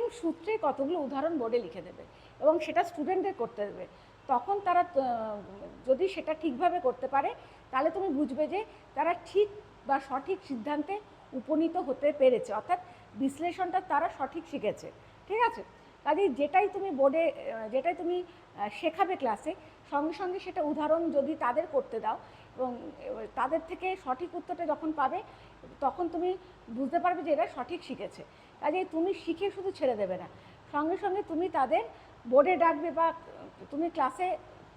Same সূত্রে কতগুলো উদাহরণ বোর্ডে লিখে দেবে এবং সেটা স্টুডেন্টদের করতে দেবে। তখন তারা যদি সেটা ঠিকভাবে করতে পারে তাহলে তুমি বুঝবে যে তারা ঠিক বা সঠিক সিদ্ধান্তে উপনীত হতে পেরেছে, অর্থাৎ বিশ্লেষণটা তারা সঠিক শিখেছে। ঠিক আছে? কাজেই যেটাই তুমি বোর্ডে যেটাই তুমি শেখাবে ক্লাসে, সঙ্গে সঙ্গে সেটা উদাহরণ যদি তাদের করতে দাও এবং তাদের থেকে সঠিক উত্তরটা যখন পাবে তখন তুমি বুঝতে পারবে যে এরা সঠিক শিখেছে। কাজেই তুমি শিখে শুধু ছেড়ে দেবে না, সঙ্গে সঙ্গে তুমি তাদের বোর্ডে ডাকবে বা তুমি ক্লাসে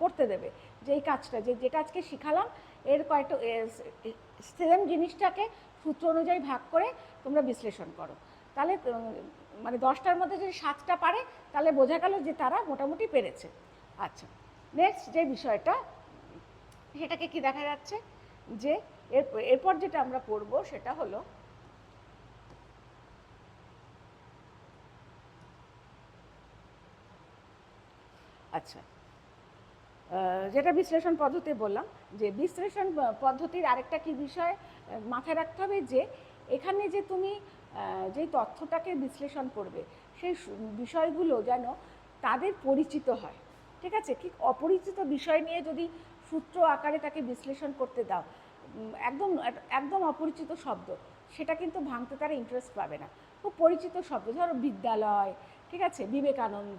করতে দেবে যে এই কাজটা যেটা আজকে শিখালাম এর কয়েকটা সেম জিনিসটাকে সূত্র অনুযায়ী ভাগ করে তোমরা বিশ্লেষণ করো। তাহলে মানে 10টার মধ্যে যদি 7টা পারে তাহলে বোঝা গেল যে তারা মোটামুটি পেরেছে। আচ্ছা, নেক্সট যে বিষয়টা সেটাকে কি দেখা যাচ্ছে যে এরপর যেটা আমরা পড়ব সেটা হলো আচ্ছা যেটা বিশ্লেষণ পদ্ধতি বললাম, যে বিশ্লেষণ পদ্ধতির আরেকটা কি বিষয় মাথায় রাখতে হবে যে এখানে যে তুমি যেই তথ্যটাকে বিশ্লেষণ করবে সেই বিষয়গুলো যেন তাদের পরিচিত হয়। ঠিক আছে? ঠিক অপরিচিত বিষয় নিয়ে যদি সূত্র আকারে তাকে বিশ্লেষণ করতে দাও, একদম একদম অপরিচিত শব্দ, সেটা কিন্তু ভাঙতে তারা ইন্টারেস্ট পাবে না। খুব পরিচিত শব্দ, ধরো বিদ্যালয়, ঠিক আছে, বিবেকানন্দ,